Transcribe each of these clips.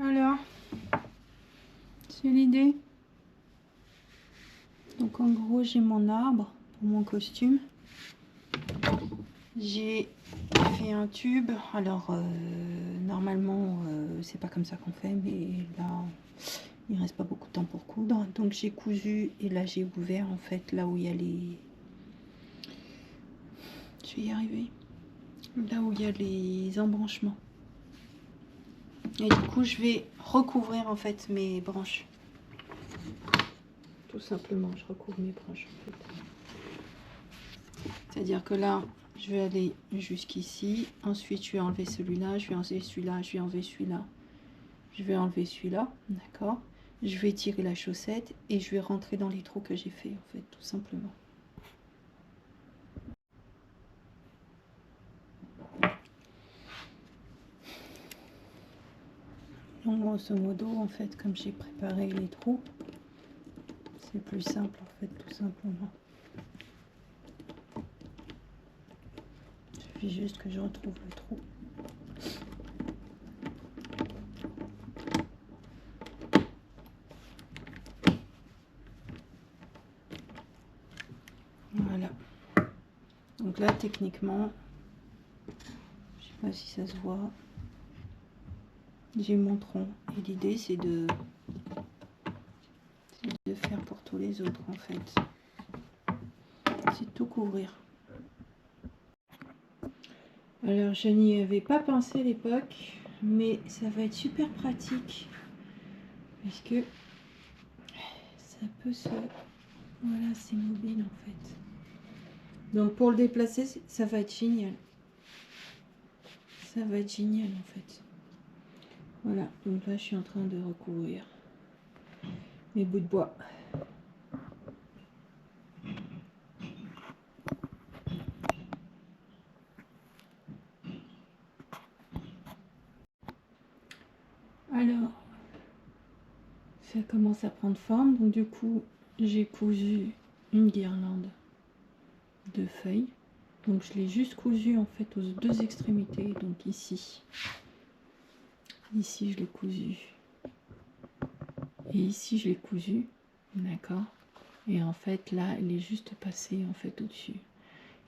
Alors, c'est l'idée. Donc en gros, j'ai mon arbre pour mon costume. J'ai fait un tube. Alors, normalement, c'est pas comme ça qu'on fait, mais là, il reste pas beaucoup de temps pour coudre. Donc j'ai cousu et là, j'ai ouvert en fait là où il y a les... Je vais y arriver. Là où il y a les embranchements. Et du coup, je vais recouvrir en fait mes branches. Tout simplement, je recouvre mes branches en fait. C'est-à-dire que là, je vais aller jusqu'ici. Ensuite, je vais enlever celui-là, je vais enlever celui-là, je vais enlever celui-là. Je vais enlever celui-là, d'accord. Je vais tirer la chaussette et je vais rentrer dans les trous que j'ai fait en fait, tout simplement. Donc grosso modo, en fait, comme j'ai préparé les trous, c'est plus simple en fait, tout simplement. Il suffit juste que je retrouve le trou. Voilà. Donc là, techniquement, je sais pas si ça se voit, j'ai mon tronc. Et l'idée, c'est de faire pour tous les autres, en fait. C'est de tout couvrir. Alors, je n'y avais pas pensé à l'époque, mais ça va être super pratique. Parce que ça peut se... Voilà, c'est mobile, en fait. Donc, pour le déplacer, ça va être génial. Ça va être génial, en fait. Voilà, donc là, je suis en train de recouvrir mes bouts de bois. Alors, ça commence à prendre forme. Donc, du coup, j'ai cousu une guirlande de feuilles. Donc, je l'ai juste cousu, en fait, aux deux extrémités. Donc, ici. Ici, je l'ai cousu. Et ici, je l'ai cousu. D'accord. Et en fait, là, elle est juste passée, en fait, au-dessus.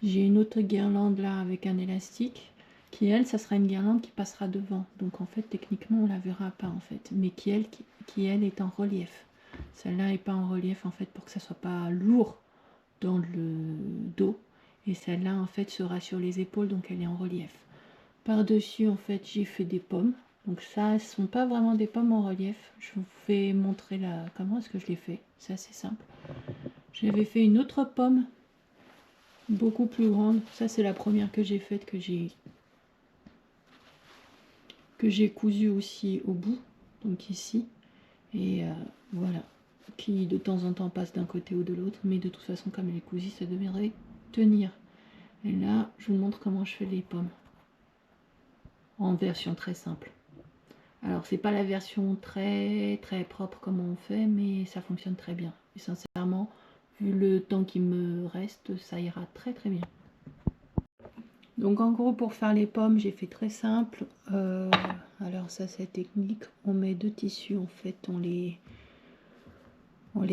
J'ai une autre guirlande, là, avec un élastique. Qui, elle, ça sera une guirlande qui passera devant. Donc, en fait, techniquement, on la verra pas, en fait. Mais qui, elle, est en relief. Celle-là n'est pas en relief, en fait, pour que ça soit pas lourd dans le dos. Et celle-là, en fait, sera sur les épaules, donc elle est en relief. Par-dessus, en fait, j'ai fait des pommes. Donc ça, ce sont pas vraiment des pommes en relief. Je vous vais montrer là comment est-ce que je l'ai fait. C'est assez simple. J'avais fait une autre pomme, beaucoup plus grande. Ça, c'est la première que j'ai faite, que j'ai cousue aussi au bout. Donc ici. Et voilà. Qui de temps en temps passe d'un côté ou de l'autre. Mais de toute façon, comme elle est cousue, ça devrait tenir. Et là, je vous montre comment je fais les pommes. En version très simple. Alors, c'est pas la version très propre comme on fait, mais ça fonctionne très bien. Et sincèrement, vu le temps qui me reste, ça ira très bien. Donc, en gros, pour faire les pommes, j'ai fait très simple. Alors, ça, c'est technique. On met deux tissus, en fait, on les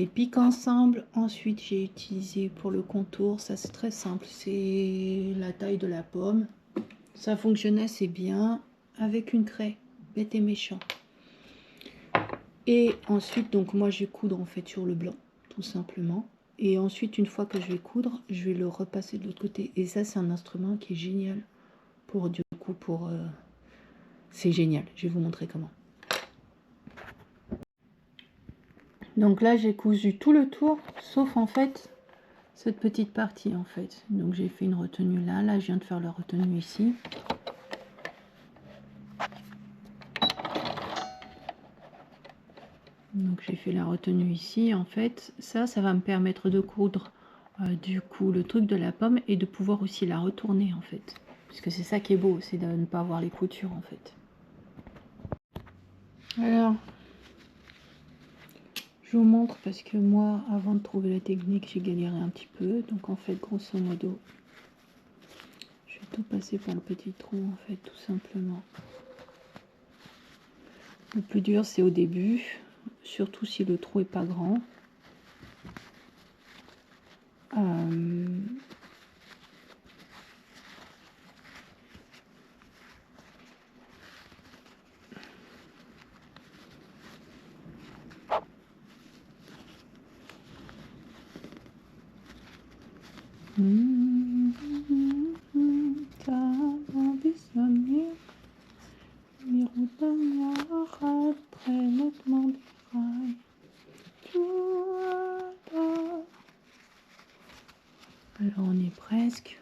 pique ensemble. Ensuite, j'ai utilisé pour le contour, ça, c'est très simple. C'est la taille de la pomme. Ça fonctionne assez bien avec une craie, bête et méchant. Et ensuite, donc moi je vais coudre en fait sur le blanc, tout simplement. Et ensuite, une fois que je vais coudre, je vais le repasser de l'autre côté. Et ça, c'est un instrument qui est génial pour du coup, c'est génial. Je vais vous montrer comment. Donc là, j'ai cousu tout le tour, sauf en fait cette petite partie en fait. Donc j'ai fait une retenue là. Là, je viens de faire la retenue ici. Donc j'ai fait la retenue ici. En fait, ça va me permettre de coudre du coup le truc de la pomme et de pouvoir aussi la retourner en fait. Puisque c'est ça qui est beau, c'est de ne pas avoir les coutures en fait. Alors, je vous montre parce que moi, avant de trouver la technique, j'ai galéré un petit peu. Donc en fait, grosso modo, je vais tout passer par le petit trou en fait, tout simplement. Le plus dur, c'est au début, surtout si le trou est pas grand. Alors on est presque.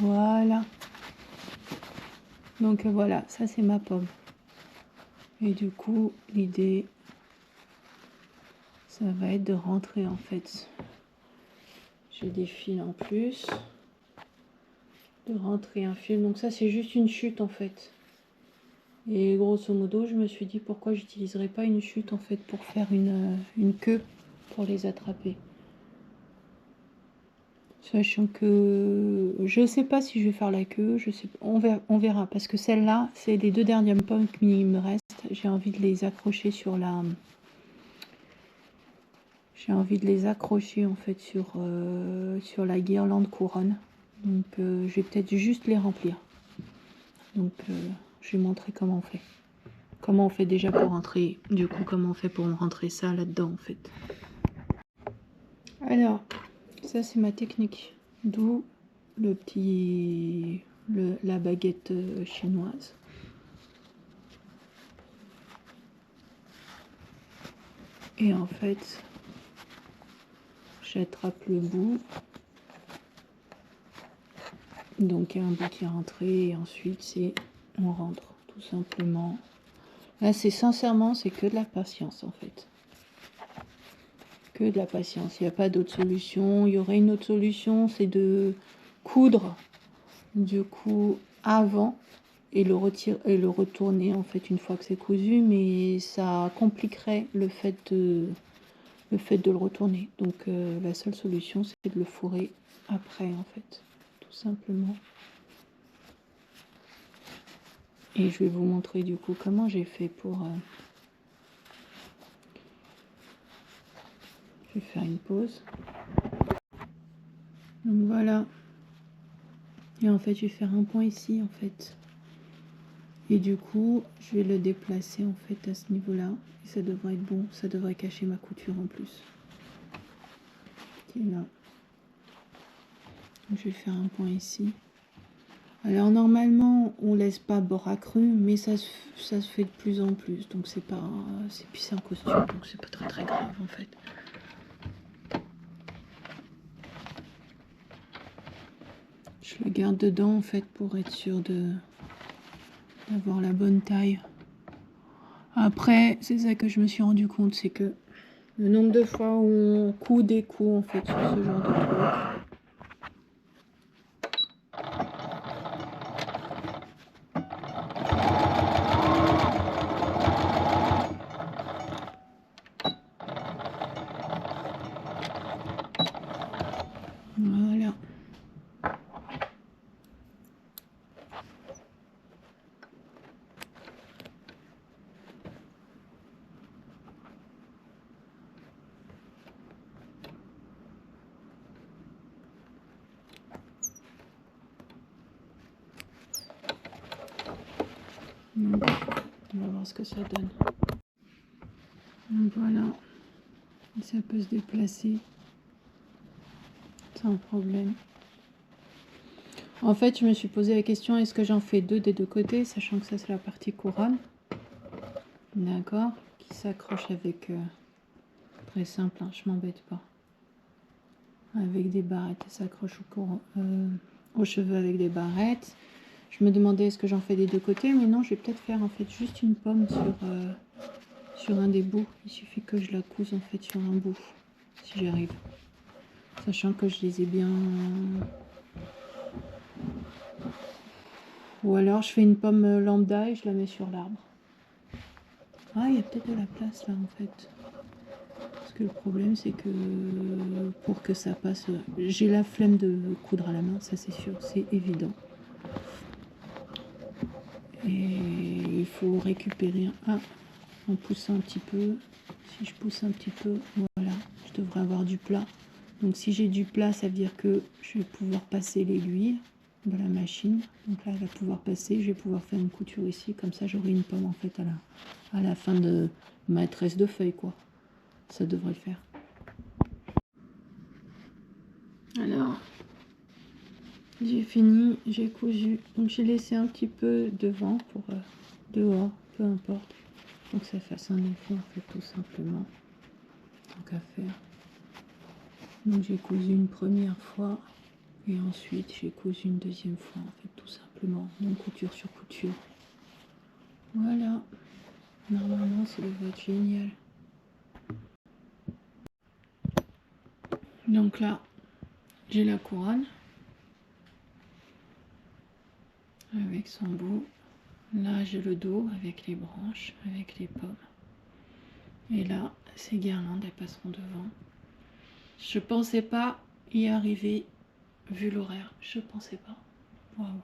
Voilà. Donc voilà, ça c'est ma pomme. Et du coup, l'idée, ça va être de rentrer en fait. J'ai des fils en plus. De rentrer un fil. Donc ça c'est juste une chute en fait. Et grosso modo, je me suis dit pourquoi j'utiliserais pas une chute en fait pour faire une queue pour les attraper. Sachant que je sais pas si je vais faire la queue, je sais pas, on verra parce que celle-là, c'est les 2 dernières pommes qui me restent. J'ai envie de les accrocher sur la. J'ai envie de les accrocher en fait sur la guirlande couronne. Donc je vais peut-être juste les remplir. Donc je vais montrer comment on fait. Comment on fait déjà pour rentrer, du coup comment on fait pour rentrer ça là-dedans en fait. Alors, ça c'est ma technique. D'où le petit, la baguette chinoise. Et en fait, j'attrape le bout. Donc il y a un bout qui est rentré et ensuite c'est on rentre tout simplement. Là c'est sincèrement c'est que de la patience en fait. Que de la patience. Il n'y a pas d'autre solution. Il y aurait une autre solution, c'est de coudre du coup avant et le retourner en fait une fois que c'est cousu, mais ça compliquerait le fait de le retourner. Donc la seule solution c'est de le fourrer après en fait, tout simplement. Et je vais vous montrer du coup comment j'ai fait pour... Je vais faire une pause. Donc voilà. Et en fait, je vais faire un point ici en fait. Et du coup, je vais le déplacer en fait à ce niveau-là. Et ça devrait être bon. Ça devrait cacher ma couture en plus. Qui est là. Donc, je vais faire un point ici. Alors normalement, on laisse pas bord accru, mais ça se fait de plus en plus. Donc c'est pas... Puis c'est un costume, donc c'est pas très grave en fait. Je le garde dedans en fait pour être sûr d'avoir la bonne taille. Après, c'est ça que je me suis rendu compte, c'est que le nombre de fois où on coud des coups en fait sur ce genre de truc. Voilà. Donc, on va voir ce que ça donne. Donc voilà. Et ça peut se déplacer sans problème. En fait, je me suis posé la question, est-ce que j'en fais deux des deux côtés, sachant que ça c'est la partie couronne. D'accord. Qui s'accroche avec... très simple, hein, je m'embête pas. Avec des barrettes, ça s'accroche aux cheveux avec des barrettes. Je me demandais est-ce que j'en fais des deux côtés, mais non, je vais peut-être faire en fait juste une pomme sur un des bouts. Il suffit que je la couse en fait sur un bout, si j'arrive. Sachant que je les ai bien... Ou alors je fais une pomme lambda et je la mets sur l'arbre. Ah, il y a peut-être de la place là en fait. Parce que le problème, c'est que pour que ça passe, j'ai la flemme de coudre à la main, ça c'est sûr, c'est évident. Et il faut récupérer en poussant un petit peu. Si je pousse un petit peu, voilà, je devrais avoir du plat. Donc si j'ai du plat, ça veut dire que je vais pouvoir passer l'aiguille de la machine. Donc là, elle va pouvoir passer. Je vais pouvoir faire une couture ici. Comme ça, j'aurai une pomme en fait à la fin de ma tresse de feuilles, quoi. Ça devrait le faire. Alors, j'ai fini, j'ai cousu. Donc j'ai laissé un petit peu devant pour dehors, peu importe. Donc ça fasse un effet en fait tout simplement. Tant qu'à faire. Donc j'ai cousu une première fois et ensuite j'ai cousu une deuxième fois en fait tout simplement. Donc couture sur couture. Voilà. Normalement ça devrait être génial. Donc là j'ai la couronne avec son bout. Là j'ai le dos avec les branches, avec les pommes. Et là ces guirlandes elles passeront devant. Je pensais pas y arriver vu l'horaire. Je pensais pas. Waouh.